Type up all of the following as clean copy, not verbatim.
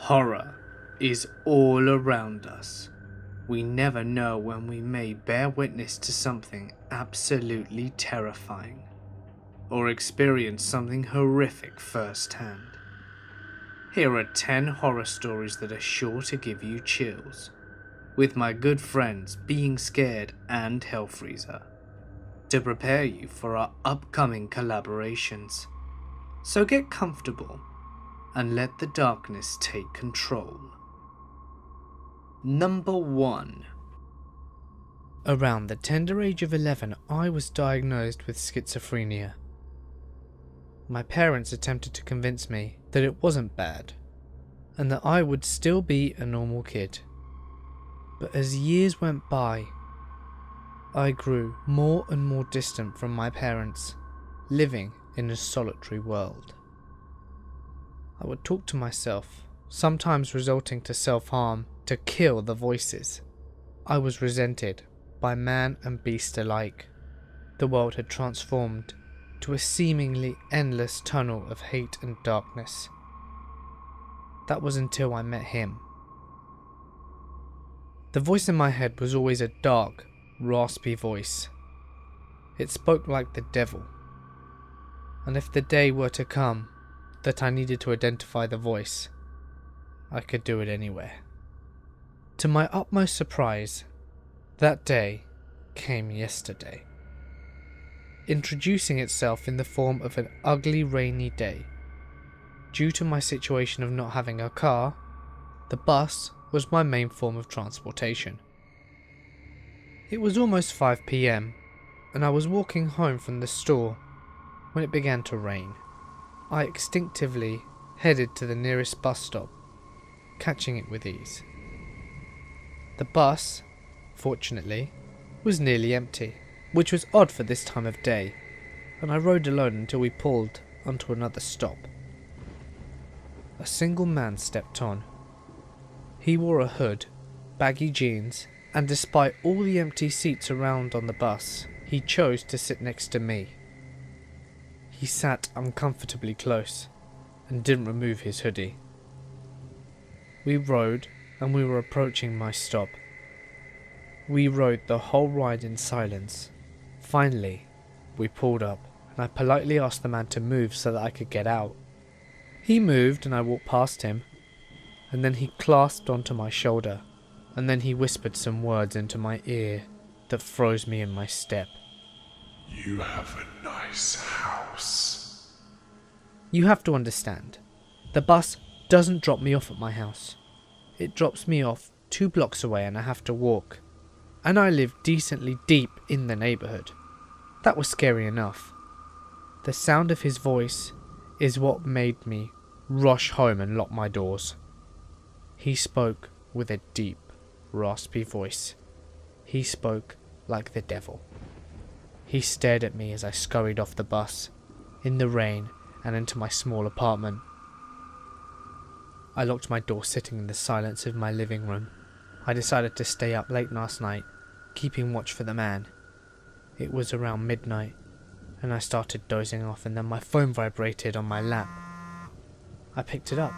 Horror is all around us. We never know when we may bear witness to something absolutely terrifying, or experience something horrific firsthand. Here are 10 horror stories that are sure to give you chills, with my good friends Being Scared and Hellfreezer, to prepare you for our upcoming collaborations. So get comfortable and let the darkness take control. Number 1. Around the tender age of 11, I was diagnosed with schizophrenia. My parents attempted to convince me that it wasn't bad, and that I would still be a normal kid. But as years went by, I grew more and more distant from my parents, living in a solitary world. I would talk to myself, sometimes resulting to self-harm, to kill the voices. I was resented by man and beast alike. The world had transformed to a seemingly endless tunnel of hate and darkness. That was until I met him. The voice in my head was always a dark, raspy voice. It spoke like the devil. And if the day were to come that I needed to identify the voice, I could do it anywhere. To my utmost surprise, that day came yesterday, introducing itself in the form of an ugly rainy day. Due to my situation of not having a car, the bus was my main form of transportation. It was almost 5 PM, and I was walking home from the store when it began to rain. I instinctively headed to the nearest bus stop, catching it with ease. The bus, fortunately, was nearly empty, which was odd for this time of day, and I rode alone until we pulled onto another stop. A single man stepped on. He wore a hood, baggy jeans, and despite all the empty seats around on the bus, he chose to sit next to me. He sat uncomfortably close and didn't remove his hoodie. We rode, and we were approaching my stop. We rode the whole ride in silence. Finally, we pulled up, and I politely asked the man to move so that I could get out. He moved and I walked past him, and then he clasped onto my shoulder, and then he whispered some words into my ear that froze me in my step. You have a nice house. You have to understand, the bus doesn't drop me off at my house. It drops me off 2 blocks away and I have to walk. And I live decently deep in the neighbourhood. That was scary enough. The sound of his voice is what made me rush home and lock my doors. He spoke with a deep, raspy voice. He spoke like the devil. He stared at me as I scurried off the bus, in the rain, and into my small apartment. I locked my door sitting in the silence of my living room. I decided to stay up late last night, keeping watch for the man. It was around midnight, and I started dozing off, and then my phone vibrated on my lap. I picked it up.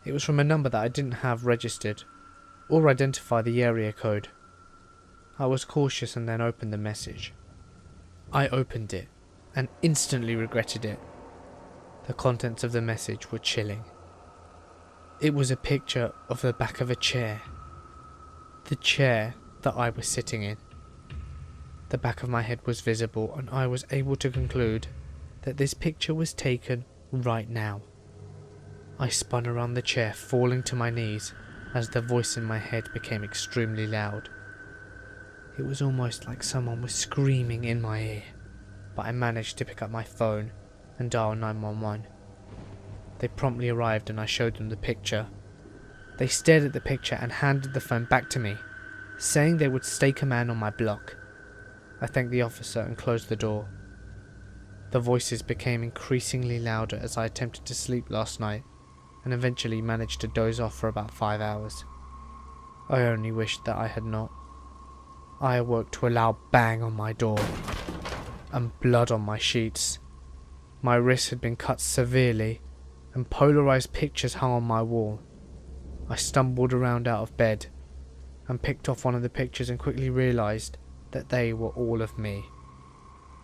It was from a number that I didn't have registered, or identify the area code. I was cautious and then opened the message. I opened it, and instantly regretted it. The contents of the message were chilling. It was a picture of the back of a chair. The chair that I was sitting in. The back of my head was visible, and I was able to conclude that this picture was taken right now. I spun around the chair, falling to my knees as the voice in my head became extremely loud. It was almost like someone was screaming in my ear, but I managed to pick up my phone and dial 911. They promptly arrived and I showed them the picture. They stared at the picture and handed the phone back to me, saying they would stake a man on my block. I thanked the officer and closed the door. The voices became increasingly louder as I attempted to sleep last night, and eventually managed to doze off for about 5 hours. I only wished that I had not. I awoke to a loud bang on my door, and blood on my sheets. My wrist had been cut severely, and polarized pictures hung on my wall. I stumbled around out of bed and picked off one of the pictures and quickly realised that they were all of me.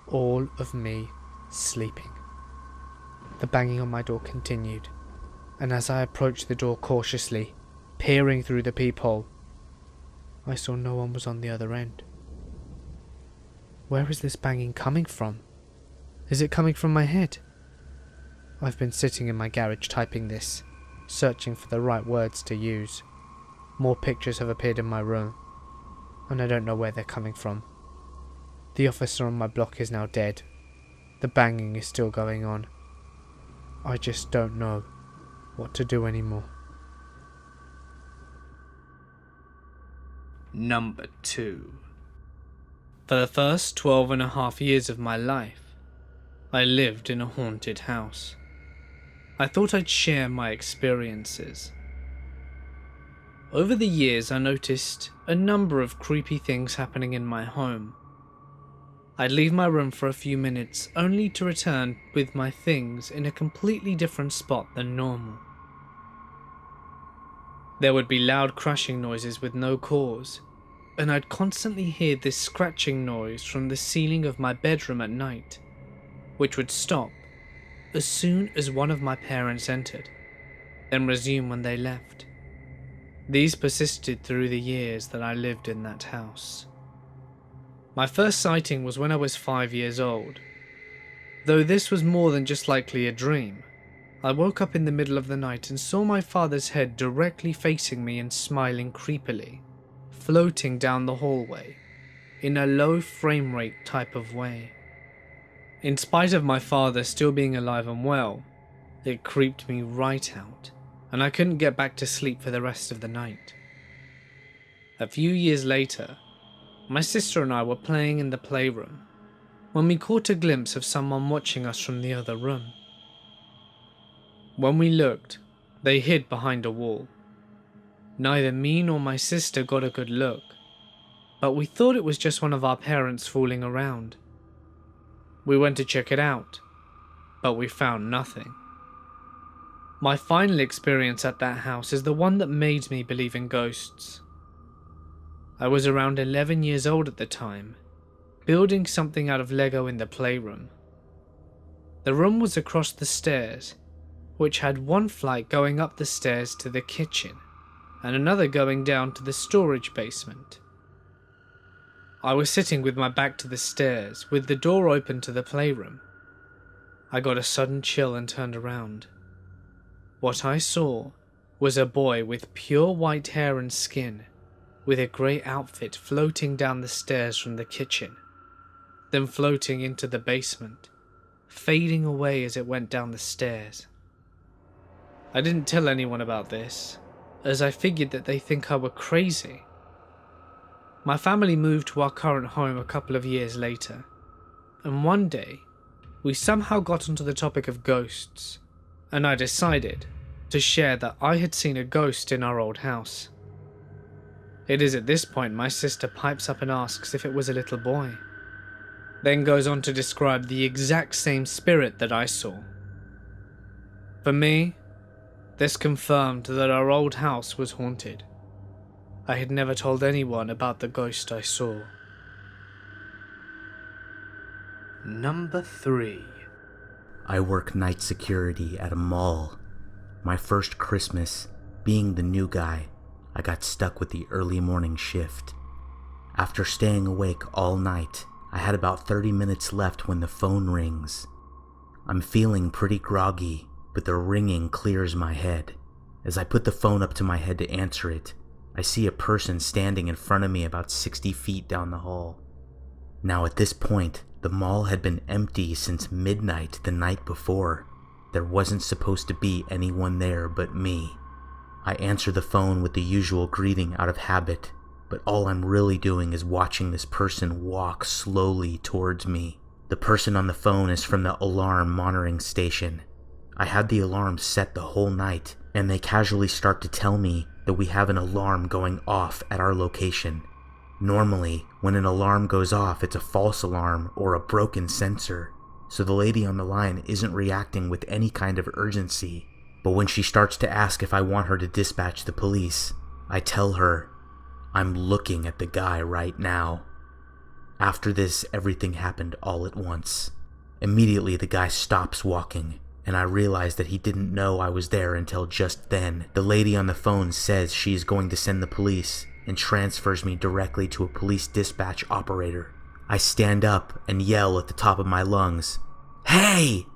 All of me sleeping. The banging on my door continued, and as I approached the door cautiously, peering through the peephole, I saw no one was on the other end. Where is this banging coming from? Is it coming from my head? I've been sitting in my garage typing this, searching for the right words to use. More pictures have appeared in my room, and I don't know where they're coming from. The officer on my block is now dead. The banging is still going on. I just don't know what to do anymore. Number 2. For the first 12.5 years of my life, I lived in a haunted house. I thought I'd share my experiences. Over the years, I noticed a number of creepy things happening in my home. I'd leave my room for a few minutes, only to return with my things in a completely different spot than normal. There would be loud crashing noises with no cause, and I'd constantly hear this scratching noise from the ceiling of my bedroom at night, which would stop as soon as one of my parents entered, then resume when they left. These persisted through the years that I lived in that house. My first sighting was when I was 5 years old. Though this was more than just likely a dream, I woke up in the middle of the night and saw my father's head directly facing me and smiling creepily, floating down the hallway, in a low frame rate type of way. In spite of my father still being alive and well, it creeped me right out, and I couldn't get back to sleep for the rest of the night. A few years later, my sister and I were playing in the playroom when we caught a glimpse of someone watching us from the other room. When we looked, they hid behind a wall. Neither me nor my sister got a good look, but we thought it was just one of our parents fooling around. We went to check it out, but we found nothing. My final experience at that house is the one that made me believe in ghosts. I was around 11 years old at the time, building something out of Lego in the playroom. The room was across the stairs, which had one flight going up the stairs to the kitchen, and another going down to the storage basement. I was sitting with my back to the stairs, with the door open to the playroom. I got a sudden chill and turned around. What I saw was a boy with pure white hair and skin, with a grey outfit floating down the stairs from the kitchen, then floating into the basement, fading away as it went down the stairs. I didn't tell anyone about this, as I figured that they think I were crazy. My family moved to our current home a couple of years later, and one day, we somehow got onto the topic of ghosts, and I decided to share that I had seen a ghost in our old house. It is at this point my sister pipes up and asks if it was a little boy, then goes on to describe the exact same spirit that I saw. For me, this confirmed that our old house was haunted. I had never told anyone about the ghost I saw. Number 3. I work night security at a mall. My first Christmas, being the new guy, I got stuck with the early morning shift. After staying awake all night, I had about 30 minutes left when the phone rings. I'm feeling pretty groggy, but the ringing clears my head. As I put the phone up to my head to answer it, I see a person standing in front of me about 60 feet down the hall. Now at this point, the mall had been empty since midnight the night before. There wasn't supposed to be anyone there but me. I answer the phone with the usual greeting out of habit, but all I'm really doing is watching this person walk slowly towards me. The person on the phone is from the alarm monitoring station. I had the alarm set the whole night, and they casually start to tell me that we have an alarm going off at our location. Normally, when an alarm goes off, it's a false alarm or a broken sensor, so the lady on the line isn't reacting with any kind of urgency. But when she starts to ask if I want her to dispatch the police, I tell her, I'm looking at the guy right now. After this, everything happened all at once. Immediately, the guy stops walking, and I realize that he didn't know I was there until just then. The lady on the phone says she is going to send the police and transfers me directly to a police dispatch operator. I stand up and yell at the top of my lungs, "Hey!"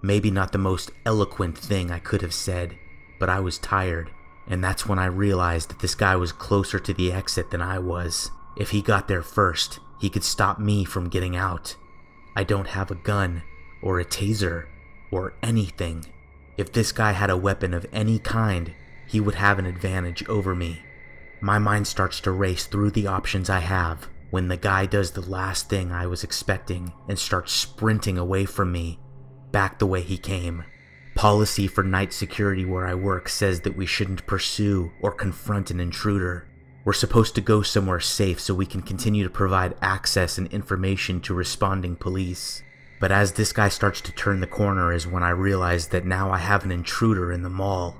Maybe not the most eloquent thing I could have said, but I was tired, and that's when I realized that this guy was closer to the exit than I was. If he got there first, he could stop me from getting out. I don't have a gun, or a taser, or anything. If this guy had a weapon of any kind, he would have an advantage over me. My mind starts to race through the options I have when the guy does the last thing I was expecting and starts sprinting away from me, back the way he came. Policy for night security where I work says that we shouldn't pursue or confront an intruder. We're supposed to go somewhere safe so we can continue to provide access and information to responding police. But as this guy starts to turn the corner is when I realize that now I have an intruder in the mall,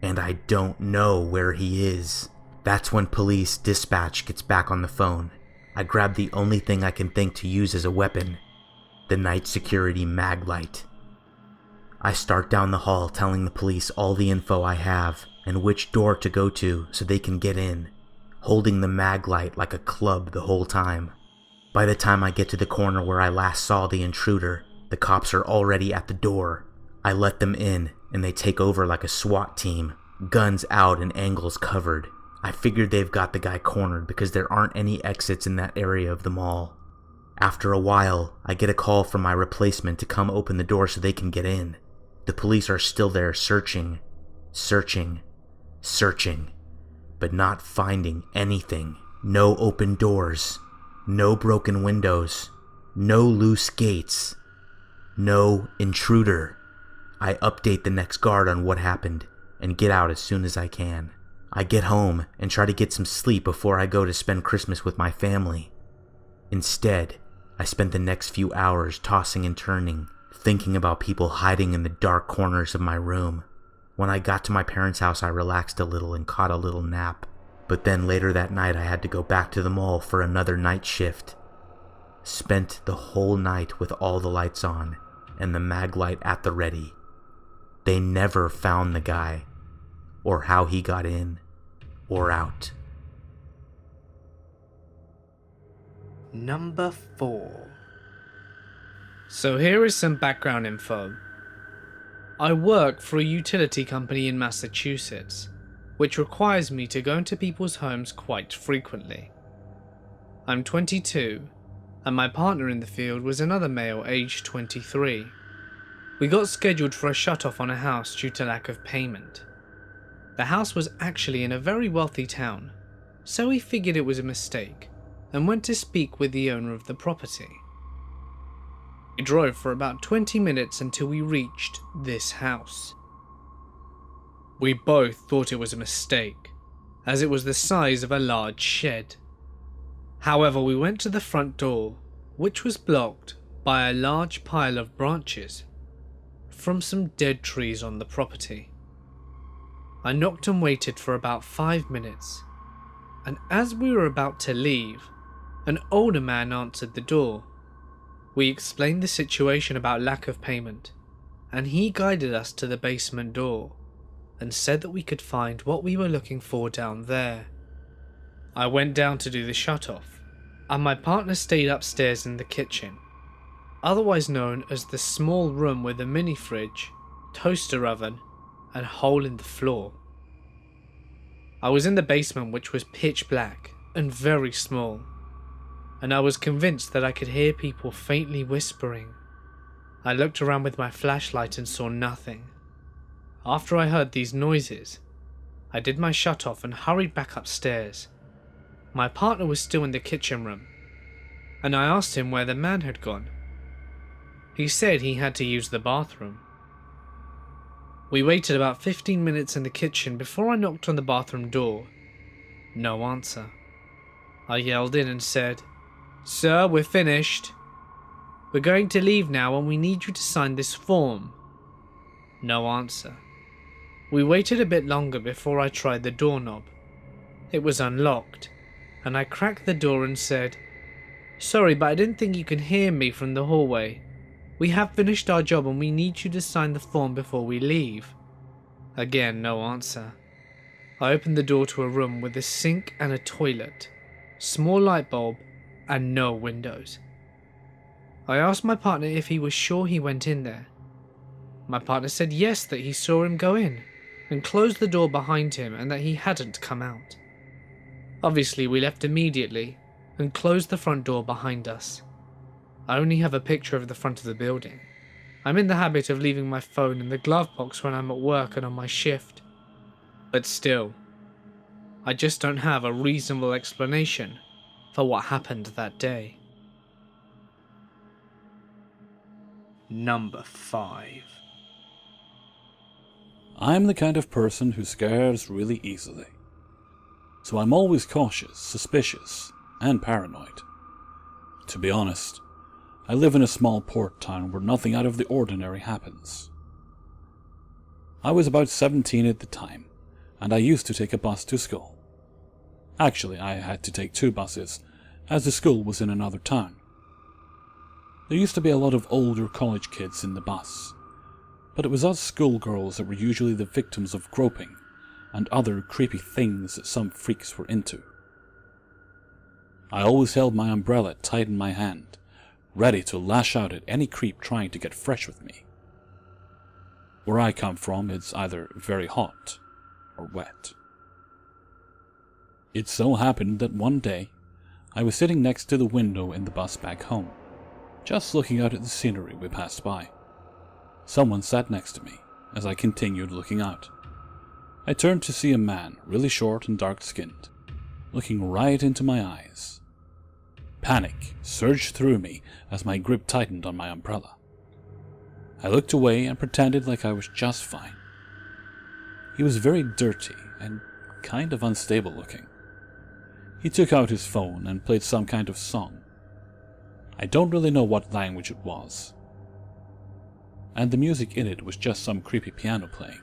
and I don't know where he is. That's when police dispatch gets back on the phone. I grab the only thing I can think to use as a weapon, the night security mag light. I start down the hall telling the police all the info I have and which door to go to so they can get in, holding the mag light like a club the whole time. By the time I get to the corner where I last saw the intruder, the cops are already at the door. I let them in and they take over like a SWAT team, guns out and angles covered. I figured they've got the guy cornered because there aren't any exits in that area of the mall. After a while, I get a call from my replacement to come open the door so they can get in. The police are still there searching, but not finding anything. No open doors, no broken windows, no loose gates, no intruder. I update the next guard on what happened and get out as soon as I can. I get home and try to get some sleep before I go to spend Christmas with my family. Instead, I spent the next few hours tossing and turning, thinking about people hiding in the dark corners of my room. When I got to my parents' house, I relaxed a little and caught a little nap. But then later that night, I had to go back to the mall for another night shift. Spent the whole night with all the lights on and the mag light at the ready. They never found the guy, or how he got in or out. Number 4. So here is some background info. I work for a utility company in Massachusetts, which requires me to go into people's homes quite frequently. I'm 22, and my partner in the field was another male aged 23. We got scheduled for a shut-off on a house due to lack of payment. The house was actually in a very wealthy town, so we figured it was a mistake and went to speak with the owner of the property. We drove for about 20 minutes until we reached this house. We both thought it was a mistake, as it was the size of a large shed. However, we went to the front door, which was blocked by a large pile of branches from some dead trees on the property. I knocked and waited for about 5 minutes, and as we were about to leave, an older man answered the door. We explained the situation about lack of payment, and he guided us to the basement door and said that we could find what we were looking for down there. I went down to do the shut-off, and my partner stayed upstairs in the kitchen, otherwise known as the small room with a mini fridge, toaster oven, and hole in the floor. I was in the basement, which was pitch black and very small, and I was convinced that I could hear people faintly whispering. I looked around with my flashlight and saw nothing. After I heard these noises, I did my shut-off and hurried back upstairs. My partner was still in the kitchen room, and I asked him where the man had gone. He said he had to use the bathroom. We waited about 15 minutes in the kitchen before I knocked on the bathroom door. No answer. I yelled in and said, "Sir, we're finished. We're going to leave now and we need you to sign this form." No answer. We waited a bit longer before I tried the doorknob. It was unlocked, and I cracked the door and said, "Sorry, but I didn't think you could hear me from the hallway. We have finished our job and we need you to sign the form before we leave." Again, no answer. I opened the door to a room with a sink and a toilet, small light bulb, and no windows. I asked my partner if he was sure he went in there. My partner said yes, that he saw him go in, and closed the door behind him, and that he hadn't come out. Obviously, we left immediately, and closed the front door behind us. I only have a picture of the front of the building. I'm in the habit of leaving my phone in the glove box when I'm at work and on my shift. But still, I just don't have a reasonable explanation for what happened that day. Number 5. I'm the kind of person who scares really easily. So I'm always cautious, suspicious, and paranoid. To be honest, I live in a small port town where nothing out of the ordinary happens. I was about 17 at the time, and I used to take a bus to school. Actually, I had to take 2 buses, as the school was in another town. There used to be a lot of older college kids in the bus, but it was us schoolgirls that were usually the victims of groping and other creepy things that some freaks were into. I always held my umbrella tight in my hand, ready to lash out at any creep trying to get fresh with me. Where I come from, it's either very hot or wet. It so happened that one day, I was sitting next to the window in the bus back home, just looking out at the scenery we passed by. Someone sat next to me as I continued looking out. I turned to see a man, really short and dark-skinned, looking right into my eyes. Panic surged through me as my grip tightened on my umbrella. I looked away and pretended like I was just fine. He was very dirty and kind of unstable looking. He took out his phone and played some kind of song. I don't really know what language it was. And the music in it was just some creepy piano playing.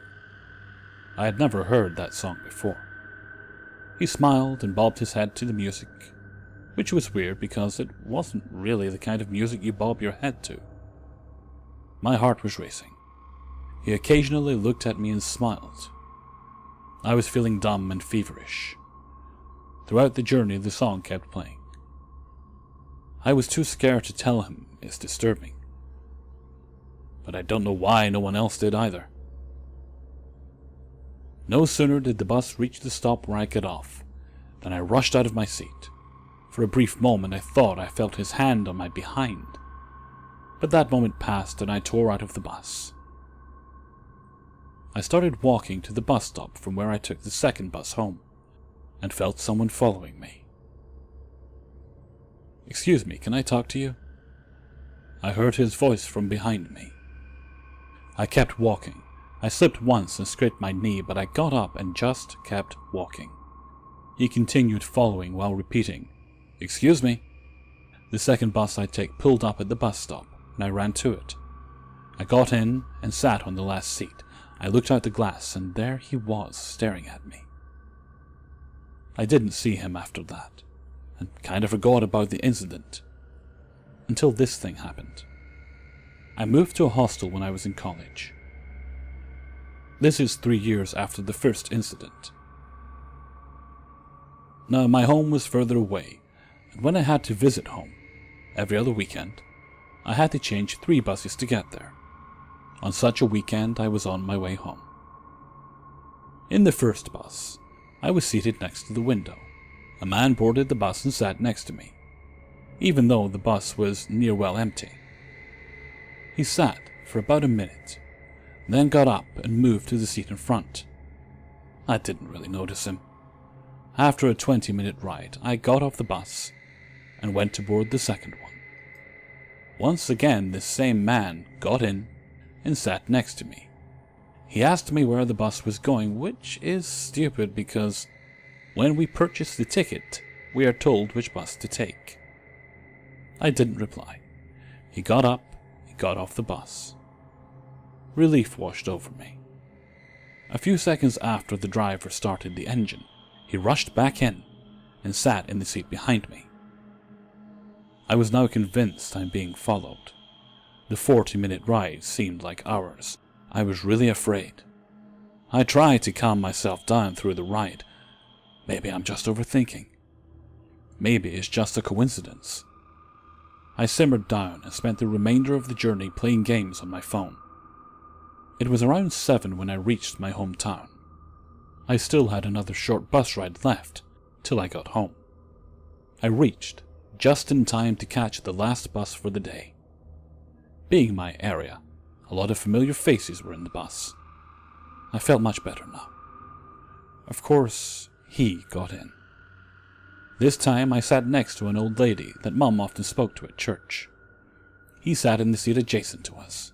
I had never heard that song before. He smiled and bobbed his head to the music, which was weird because it wasn't really the kind of music you bob your head to. My heart was racing. He occasionally looked at me and smiled. I was feeling dumb and feverish. Throughout the journey, the song kept playing. I was too scared to tell him it's disturbing. But I don't know why no one else did either. No sooner did the bus reach the stop where I got off than I rushed out of my seat. For a brief moment I thought I felt his hand on my behind. But that moment passed and I tore out of the bus. I started walking to the bus stop from where I took the second bus home, and felt someone following me. "Excuse me, can I talk to you?" I heard his voice from behind me. I kept walking. I slipped once and scraped my knee, but I got up and just kept walking. He continued following while repeating, "Excuse me." The second bus I take pulled up at the bus stop, and I ran to it. I got in and sat on the last seat. I looked out the glass, and there he was, staring at me. I didn't see him after that, and kind of forgot about the incident, until this thing happened. I moved to a hostel when I was in college. This is 3 years after the first incident. Now, my home was further away, and when I had to visit home, every other weekend, I had to change 3 buses to get there. On such a weekend, I was on my way home. In the first bus, I was seated next to the window. A man boarded the bus and sat next to me, even though the bus was near well empty. He sat for about a minute, then got up and moved to the seat in front. I didn't really notice him. After a 20-minute ride, I got off the bus and went to board the second one. Once again, this same man got in and sat next to me. He asked me where the bus was going, which is stupid because when we purchase the ticket, we are told which bus to take. I didn't reply. He got up, he got off the bus. Relief washed over me. A few seconds after the driver started the engine, he rushed back in and sat in the seat behind me. I was now convinced I'm being followed. The 40-minute ride seemed like hours. I was really afraid. I tried to calm myself down through the ride. Maybe I'm just overthinking. Maybe it's just a coincidence. I simmered down and spent the remainder of the journey playing games on my phone. It was around 7 when I reached my hometown. I still had another short bus ride left till I got home. I reached just in time to catch the last bus for the day. Being my area, a lot of familiar faces were in the bus. I felt much better now. Of course, he got in. This time I sat next to an old lady that Mum often spoke to at church. He sat in the seat adjacent to us.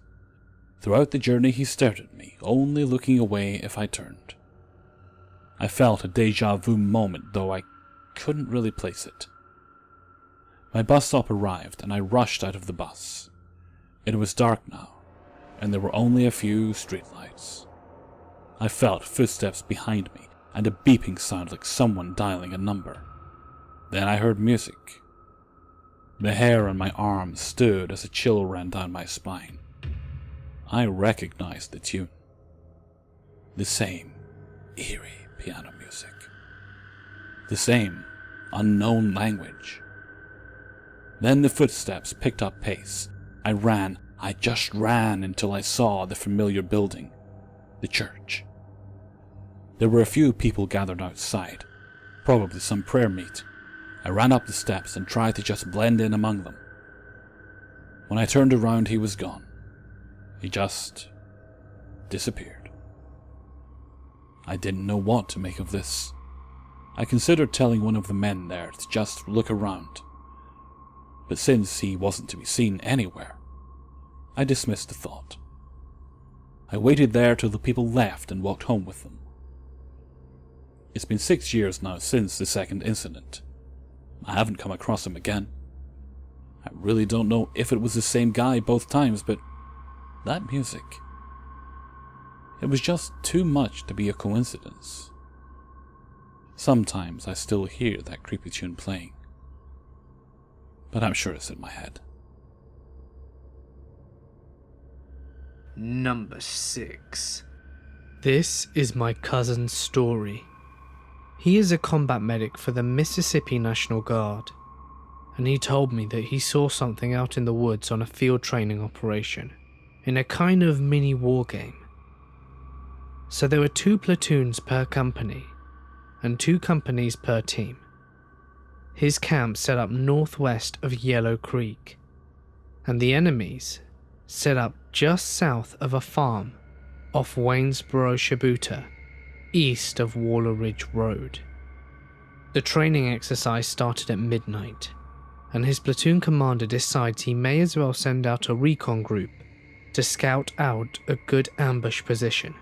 Throughout the journey he stared at me, only looking away if I turned. I felt a deja vu moment, though I couldn't really place it. My bus stop arrived and I rushed out of the bus. It was dark now, and there were only a few streetlights. I felt footsteps behind me and a beeping sound like someone dialing a number. Then I heard music. The hair on my arms stood as a chill ran down my spine. I recognized the tune. The same eerie piano music. The same unknown language. Then the footsteps picked up pace. I just ran until I saw the familiar building, the church. There were a few people gathered outside, probably some prayer meet. I ran up the steps and tried to just blend in among them. When I turned around, he was gone. He just disappeared. I didn't know what to make of this. I considered telling one of the men there to just look around. But since he wasn't to be seen anywhere, I dismissed the thought. I waited there till the people left and walked home with them. It's been 6 years now since the second incident. I haven't come across him again. I really don't know if it was the same guy both times, but that music, it was just too much to be a coincidence. Sometimes I still hear that creepy tune playing, but I'm sure it's in my head. Number 6. This is my cousin's story. He is a combat medic for the Mississippi National Guard, and he told me that he saw something out in the woods on a field training operation, in a kind of mini war game. So there were 2 platoons per company, and 2 companies per team. His camp set up northwest of Yellow Creek, and the enemies set up just south of a farm off Waynesboro, Shibuya, east of Waller Ridge Road. The training exercise started at midnight, and his platoon commander decides he may as well send out a recon group to scout out a good ambush position,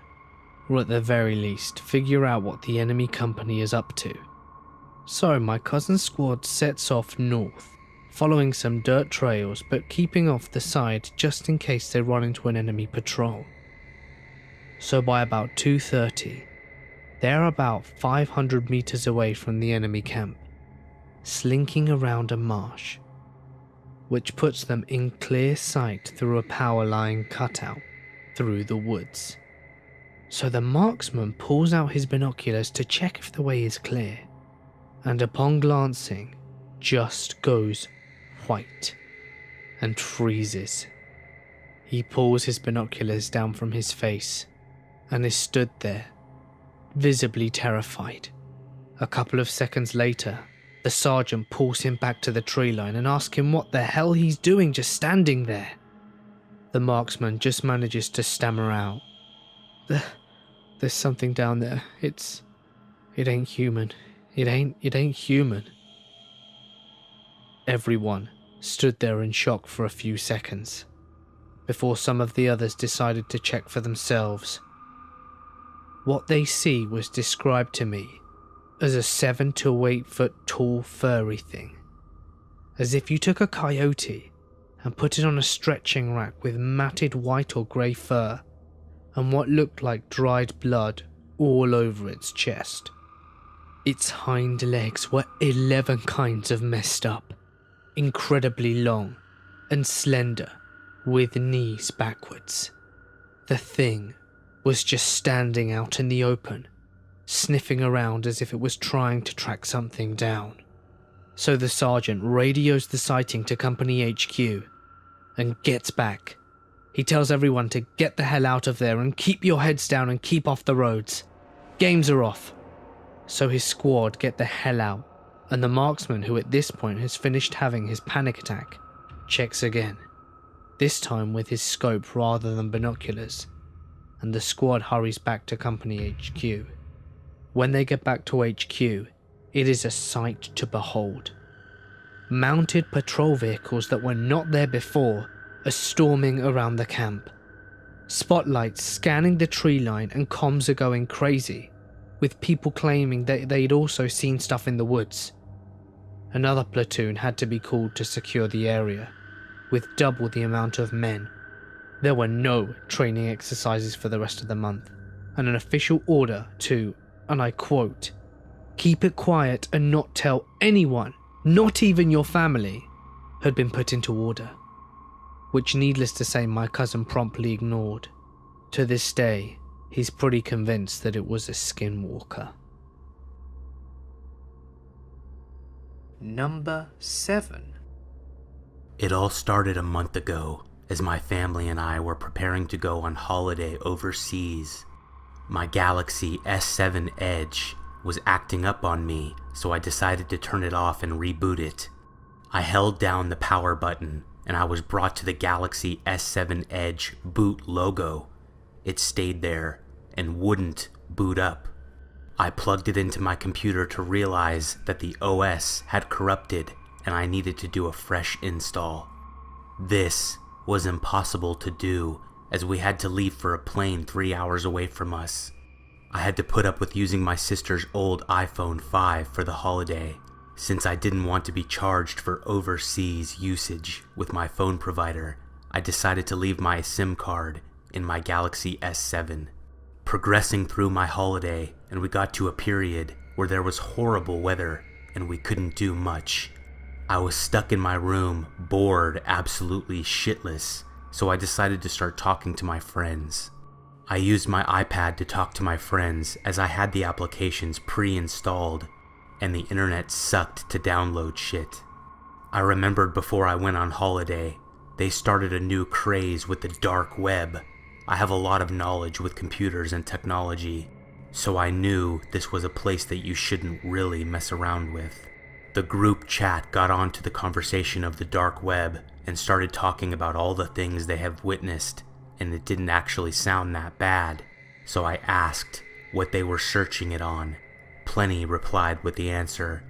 or at the very least figure out what the enemy company is up to. So my cousin's squad sets off north, following some dirt trails but keeping off the side just in case they run into an enemy patrol. So by about 2:30, they're about 500 meters away from the enemy camp, slinking around a marsh, which puts them in clear sight through a power line cutout through the woods. So the marksman pulls out his binoculars to check if the way is clear, and upon glancing, just goes white and freezes. He pulls his binoculars down from his face and is stood there, visibly terrified. A couple of seconds later, the sergeant pulls him back to the tree line and asks him what the hell he's doing just standing there. The marksman just manages to stammer out, "There's something down there. It ain't human. It ain't human." Everyone stood there in shock for a few seconds, before some of the others decided to check for themselves. What they see was described to me as a 7 to 8 foot tall furry thing, as if you took a coyote and put it on a stretching rack with matted white or grey fur and what looked like dried blood all over its chest. Its hind legs were 11 kinds of messed up, incredibly long and slender, with knees backwards. The thing was just standing out in the open, sniffing around as if it was trying to track something down. So the sergeant radios the sighting to Company HQ and gets back. He tells everyone to get the hell out of there and keep your heads down and keep off the roads. Games are off. So his squad get the hell out, and the marksman, who at this point has finished having his panic attack, checks again, this time with his scope rather than binoculars, and the squad hurries back to Company HQ. When they get back to HQ, it is a sight to behold. Mounted patrol vehicles that were not there before are storming around the camp. Spotlights scanning the tree line and comms are going crazy, with people claiming that they'd also seen stuff in the woods. Another platoon had to be called to secure the area, with double the amount of men. There were no training exercises for the rest of the month, and an official order to, and I quote, "keep it quiet and not tell anyone, not even your family," had been put into order, which needless to say my cousin promptly ignored. To this day, he's pretty convinced that it was a skinwalker. Number 7. It all started a month ago, as my family and I were preparing to go on holiday overseas. My Galaxy S7 Edge was acting up on me, so I decided to turn it off and reboot it. I held down the power button, and I was brought to the Galaxy S7 Edge boot logo. It stayed there and wouldn't boot up. I plugged it into my computer to realize that the OS had corrupted and I needed to do a fresh install. This was impossible to do, as we had to leave for a plane 3 hours away from us. I had to put up with using my sister's old iPhone 5 for the holiday, since I didn't want to be charged for overseas usage with my phone provider. I decided to leave my SIM card in my Galaxy S7. Progressing through my holiday, and we got to a period where there was horrible weather and we couldn't do much. I was stuck in my room, bored, absolutely shitless, so I decided to start talking to my friends. I used my iPad to talk to my friends, as I had the applications pre-installed and the internet sucked to download shit. I remembered before I went on holiday, they started a new craze with the dark web. I have a lot of knowledge with computers and technology, so I knew this was a place that you shouldn't really mess around with. The group chat got onto the conversation of the dark web and started talking about all the things they have witnessed, and it didn't actually sound that bad, so I asked what they were searching it on. Plenty replied with the answer,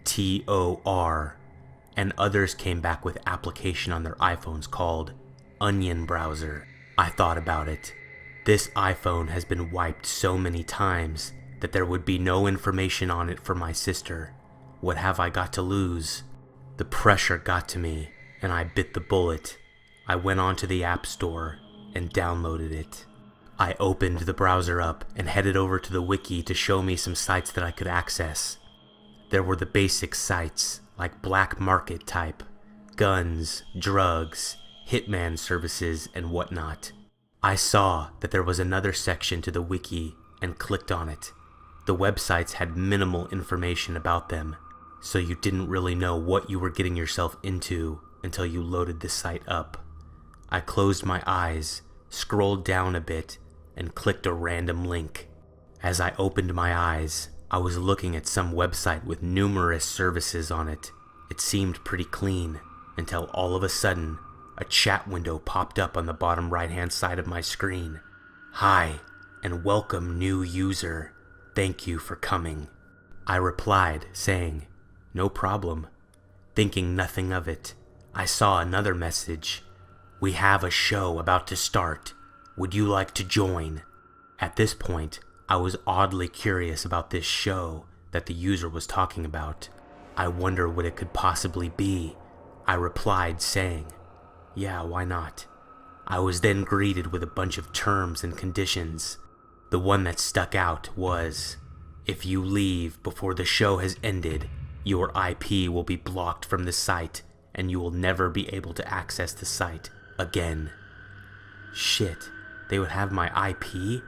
TOR, and others came back with application on their iPhones called Onion Browser. I thought about it. This iPhone has been wiped so many times that there would be no information on it for my sister. What have I got to lose? The pressure got to me, and I bit the bullet. I went onto the App Store and downloaded it. I opened the browser up and headed over to the wiki to show me some sites that I could access. There were the basic sites, like black market type, guns, drugs, hitman services, and whatnot. I saw that there was another section to the wiki and clicked on it. The websites had minimal information about them, so you didn't really know what you were getting yourself into until you loaded the site up. I closed my eyes, scrolled down a bit, and clicked a random link. As I opened my eyes, I was looking at some website with numerous services on it. It seemed pretty clean, until all of a sudden, a chat window popped up on the bottom right-hand side of my screen. "Hi, and welcome new user. Thank you for coming." I replied, saying, "No problem." Thinking nothing of it, I saw another message. "We have a show about to start. Would you like to join?" At this point, I was oddly curious about this show that the user was talking about. I wonder what it could possibly be. I replied saying, "Yeah, why not?" I was then greeted with a bunch of terms and conditions. The one that stuck out was, if you leave before the show has ended, your IP will be blocked from the site and you will never be able to access the site again. Shit, they would have my IP?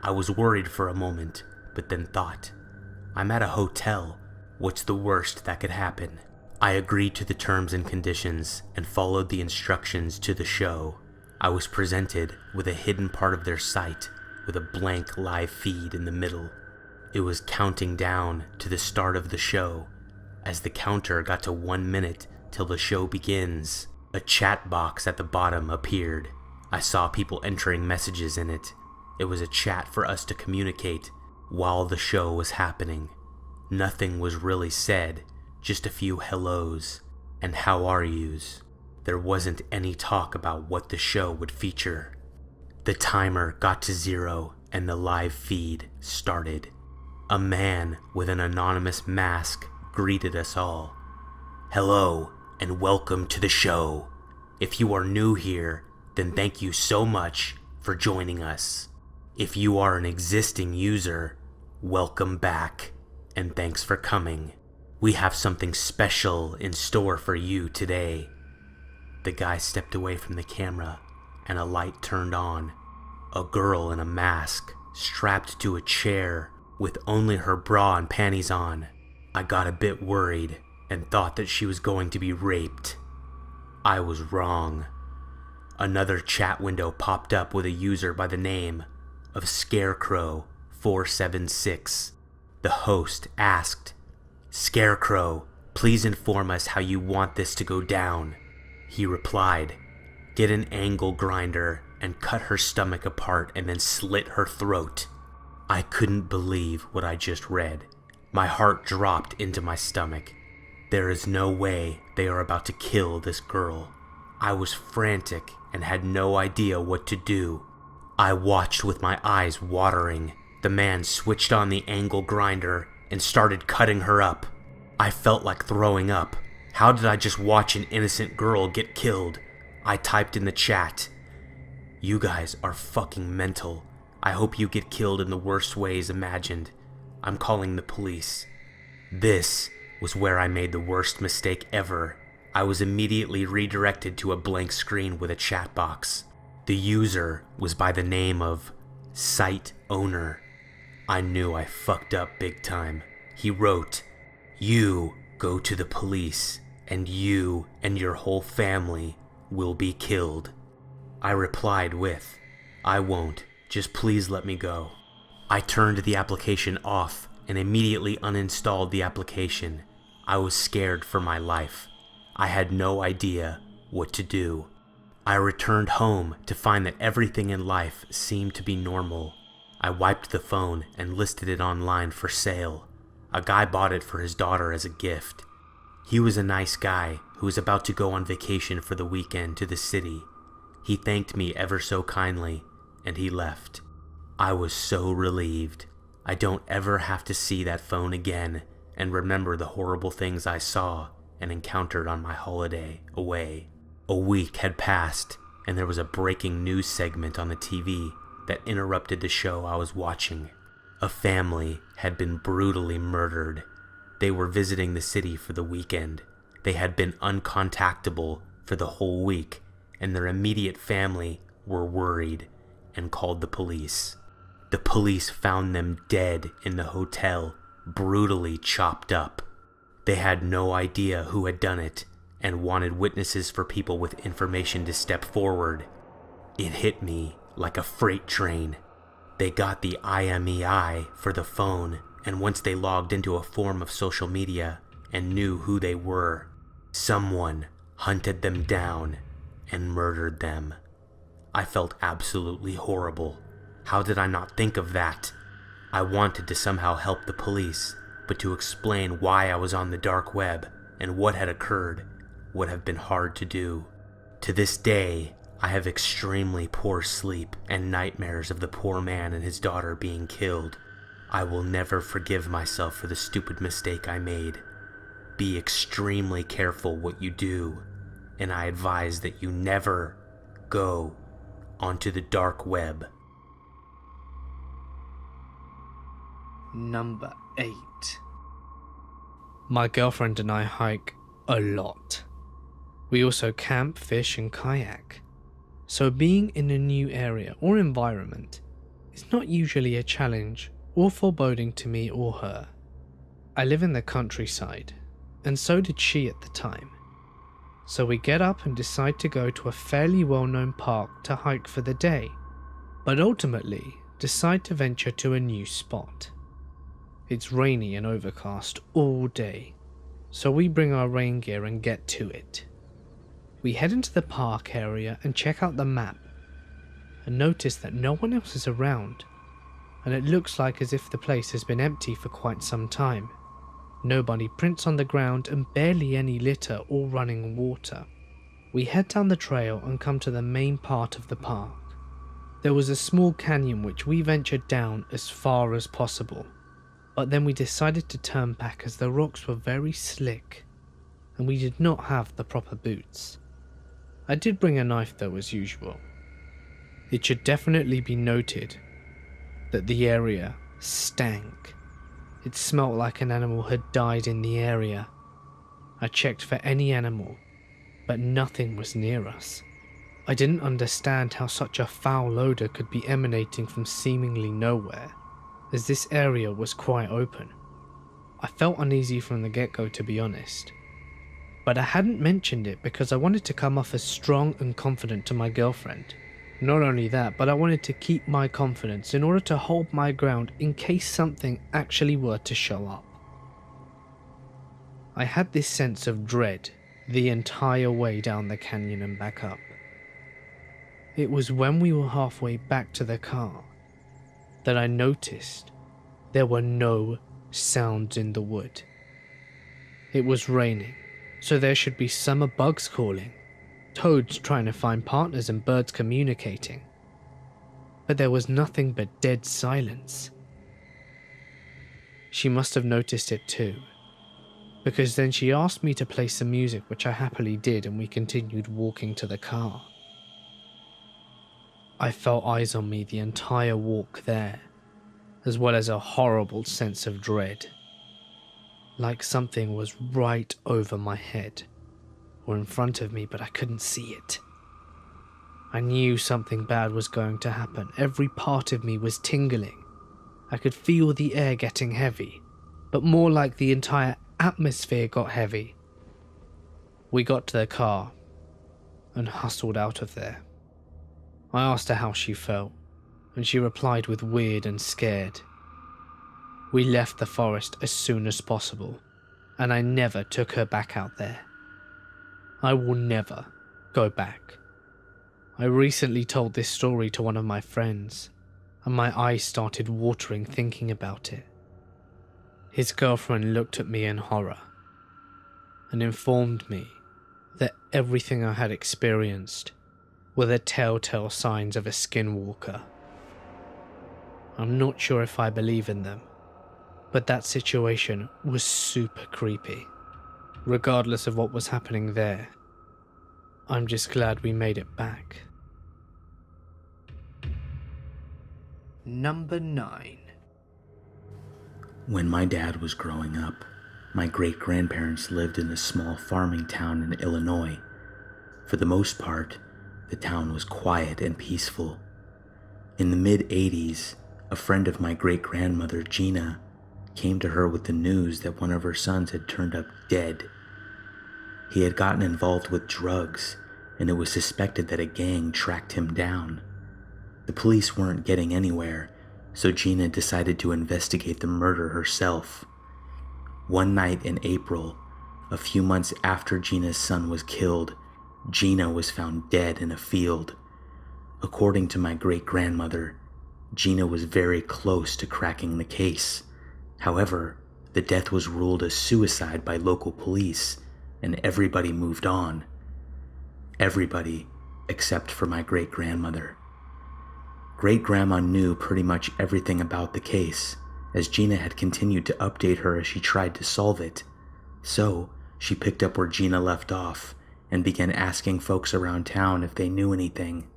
I was worried for a moment, but then thought, I'm at a hotel. What's the worst that could happen? I agreed to the terms and conditions and followed the instructions to the show. I was presented with a hidden part of their site with a blank live feed in the middle. It was counting down to the start of the show. As the counter got to 1 minute till the show begins, a chat box at the bottom appeared. I saw people entering messages in it. It was a chat for us to communicate while the show was happening. Nothing was really said, just a few hellos and how are yous. There wasn't any talk about what the show would feature. The timer got to 0 and the live feed started. A man with an anonymous mask greeted us all. Hello and welcome to the show. If you are new here, then thank you so much for joining us. If you are an existing user, welcome back and thanks for coming. We have something special in store for you today. The guy stepped away from the camera and a light turned on. A girl in a mask, strapped to a chair with only her bra and panties on. I got a bit worried and thought that she was going to be raped. I was wrong. Another chat window popped up with a user by the name of Scarecrow476. The host asked, Scarecrow, please inform us how you want this to go down. He replied, get an angle grinder and cut her stomach apart and then slit her throat. I couldn't believe what I just read. My heart dropped into my stomach. There is no way they are about to kill this girl. I was frantic and had no idea what to do. I watched with my eyes watering. The man switched on the angle grinder and started cutting her up. I felt like throwing up. How did I just watch an innocent girl get killed? I typed in the chat, you guys are fucking mental. I hope you get killed in the worst ways imagined. I'm calling the police. This was where I made the worst mistake ever. I was immediately redirected to a blank screen with a chat box. The user was by the name of Site Owner. I knew I fucked up big time. He wrote, you go to the police and you and your whole family will be killed. I replied with, I won't, just please let me go. I turned the application off and immediately uninstalled the application. I was scared for my life. I had no idea what to do. I returned home to find that everything in life seemed to be normal. I wiped the phone and listed it online for sale. A guy bought it for his daughter as a gift. He was a nice guy who was about to go on vacation for the weekend to the city. He thanked me ever so kindly, and he left. I was so relieved. I don't ever have to see that phone again and remember the horrible things I saw and encountered on my holiday away. A week had passed, and there was a breaking news segment on the TV that interrupted the show I was watching. A family had been brutally murdered. They were visiting the city for the weekend. They had been uncontactable for the whole week, and their immediate family were worried and called the police. The police found them dead in the hotel, brutally chopped up. They had no idea who had done it and wanted witnesses for people with information to step forward. It hit me like a freight train. They got the IMEI for the phone, and once they logged into a form of social media and knew who they were, someone hunted them down and murdered them. I felt absolutely horrible. How did I not think of that? I wanted to somehow help the police, but to explain why I was on the dark web and what had occurred would have been hard to do. To this day, I have extremely poor sleep and nightmares of the poor man and his daughter being killed. I will never forgive myself for the stupid mistake I made. Be extremely careful what you do, and I advise that you never go onto the dark web. Number 8. My girlfriend and I hike a lot. We also camp, fish and kayak. So being in a new area or environment is not usually a challenge or foreboding to me or her. I live in the countryside, and so did she at the time. So we get up and decide to go to a fairly well-known park to hike for the day, but ultimately decide to venture to a new spot. It's rainy and overcast all day, so we bring our rain gear and get to it. We head into the park area and check out the map, and notice that no one else is around, and it looks like as if the place has been empty for quite some time. Nobody prints on the ground and barely any litter or running water. We head down the trail and come to the main part of the park. There was a small canyon which we ventured down as far as possible, but then we decided to turn back as the rocks were very slick and we did not have the proper boots. I did bring a knife though, as usual. It should definitely be noted that the area stank. It smelt like an animal had died in the area. I checked for any animal, but nothing was near us. I didn't understand how such a foul odour could be emanating from seemingly nowhere, as this area was quite open. I felt uneasy from the get-go, to be honest, but I hadn't mentioned it because I wanted to come off as strong and confident to my girlfriend. Not only that, but I wanted to keep my confidence in order to hold my ground in case something actually were to show up. I had this sense of dread the entire way down the canyon and back up. It was when we were halfway back to the car that I noticed there were no sounds in the wood. It was raining, so there should be summer bugs calling, toads trying to find partners and birds communicating. But there was nothing but dead silence. She must have noticed it too, because then she asked me to play some music, which I happily did, and we continued walking to the car. I felt eyes on me the entire walk there, as well as a horrible sense of dread, like something was right over my head or in front of me, but I couldn't see it. I knew something bad was going to happen. Every part of me was tingling. I could feel the air getting heavy, but more like the entire atmosphere got heavy. We got to the car and hustled out of there. I asked her how she felt, and she replied with weird and scared. We left the forest as soon as possible, and I never took her back out there. I will never go back. I recently told this story to one of my friends, and my eyes started watering thinking about it. His girlfriend looked at me in horror and informed me that everything I had experienced were the telltale signs of a skinwalker. I'm not sure if I believe in them, but that situation was super creepy. Regardless of what was happening there, I'm just glad we made it back. Number 9. When my dad was growing up, my great-grandparents lived in a small farming town in Illinois. For the most part, the town was quiet and peaceful. In the mid-'80s, a friend of my great-grandmother, Gina, came to her with the news that one of her sons had turned up dead. He had gotten involved with drugs, and it was suspected that a gang tracked him down. The police weren't getting anywhere, so Gina decided to investigate the murder herself. One night in April, a few months after Gina's son was killed, Gina was found dead in a field. According to my great-grandmother, Gina was very close to cracking the case. However, the death was ruled a suicide by local police, and everybody moved on. Everybody except for my great-grandmother. Great-grandma knew pretty much everything about the case, as Gina had continued to update her as she tried to solve it. So, she picked up where Gina left off and began asking folks around town if they knew anything.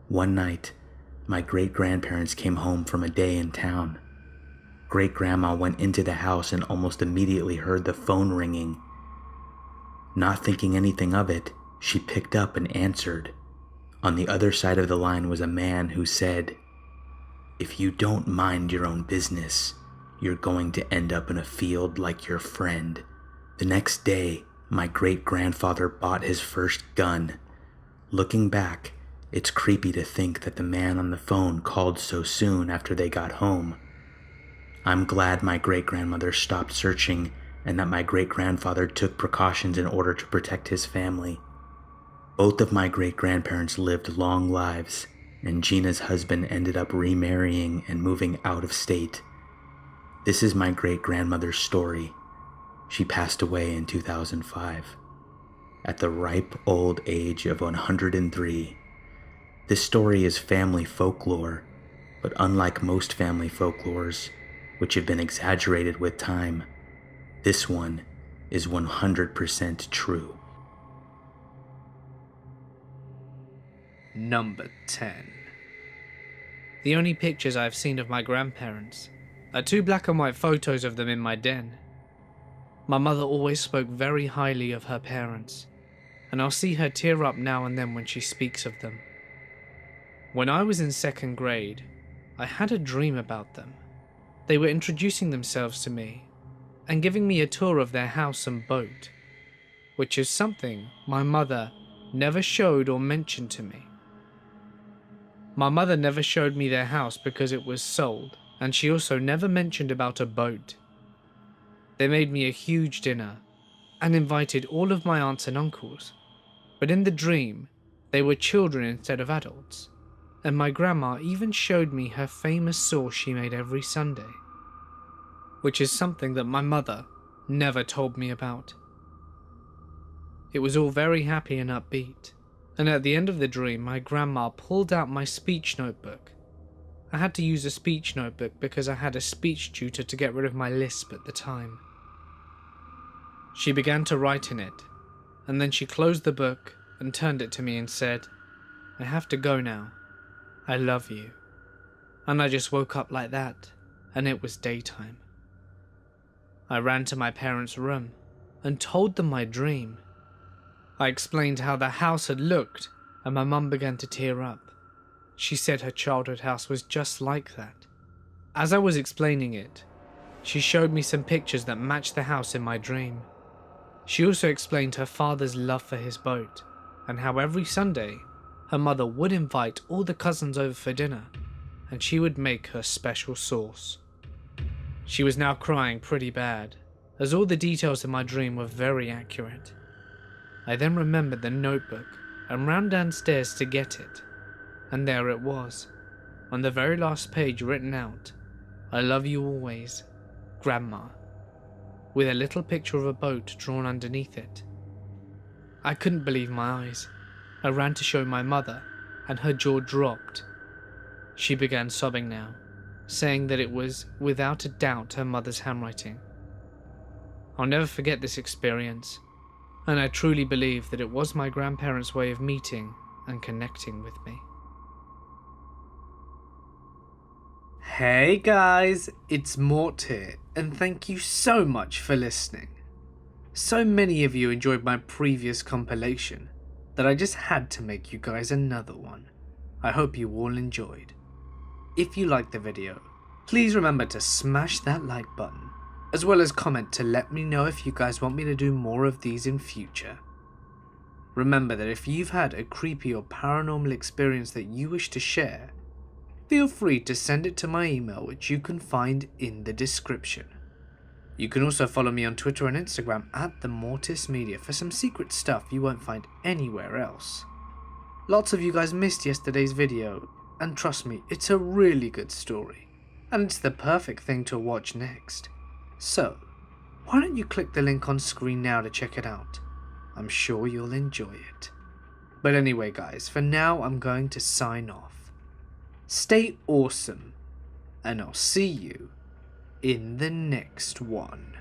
One night, my great-grandparents came home from a day in town. Great-grandma went into the house and almost immediately heard the phone ringing. Not thinking anything of it, she picked up and answered. On the other side of the line was a man who said, "If you don't mind your own business, you're going to end up in a field like your friend." The next day, my great-grandfather bought his first gun. Looking back, it's creepy to think that the man on the phone called so soon after they got home. I'm glad my great-grandmother stopped searching and that my great-grandfather took precautions in order to protect his family. Both of my great-grandparents lived long lives, and Gina's husband ended up remarrying and moving out of state. This is my great-grandmother's story. She passed away in 2005, at the ripe old age of 103. This story is family folklore, but unlike most family folklores, which have been exaggerated with time, this one is 100% true. Number 10. The only pictures I've seen of my grandparents are 2 black and white photos of them in my den. My mother always spoke very highly of her parents, and I'll see her tear up now and then when she speaks of them. When I was in 2nd grade, I had a dream about them. They were introducing themselves to me and giving me a tour of their house and boat, which is something my mother never showed or mentioned to me. My mother never showed me their house because it was sold, and she also never mentioned about a boat. They made me a huge dinner and invited all of my aunts and uncles, but in the dream, they were children instead of adults, and my grandma even showed me her famous sauce she made every Sunday, which is something that my mother never told me about. It was all very happy and upbeat, and at the end of the dream, my grandma pulled out my speech notebook. I had to use a speech notebook because I had a speech tutor to get rid of my lisp at the time. She began to write in it, and then she closed the book and turned it to me and said, "I have to go now. I love you." And I just woke up like that, and it was daytime. I ran to my parents' room and told them my dream. I explained how the house had looked, and my mum began to tear up. She said her childhood house was just like that. As I was explaining it, she showed me some pictures that matched the house in my dream. She also explained her father's love for his boat, and how every Sunday, her mother would invite all the cousins over for dinner, and she would make her special sauce. She was now crying pretty bad, as all the details in my dream were very accurate. I then remembered the notebook and ran downstairs to get it, and there it was, on the very last page written out, "I love you always, Grandma," with a little picture of a boat drawn underneath it. I couldn't believe my eyes. I ran to show my mother, and her jaw dropped. She began sobbing now, saying that it was without a doubt her mother's handwriting. I'll never forget this experience, and I truly believe that it was my grandparents' way of meeting and connecting with me. Hey guys, it's Mort here, and thank you so much for listening. So many of you enjoyed my previous compilation that I just had to make you guys another one. I hope you all enjoyed. If you liked the video, please remember to smash that like button, as well as comment to let me know if you guys want me to do more of these in future. Remember that if you've had a creepy or paranormal experience that you wish to share, feel free to send it to my email, which you can find in the description. You can also follow me on Twitter and Instagram at The Mortis Media for some secret stuff you won't find anywhere else. Lots of you guys missed yesterday's video, and trust me, it's a really good story, and it's the perfect thing to watch next. So, why don't you click the link on screen now to check it out? I'm sure you'll enjoy it. But anyway guys, for now I'm going to sign off. Stay awesome, and I'll see you in the next one.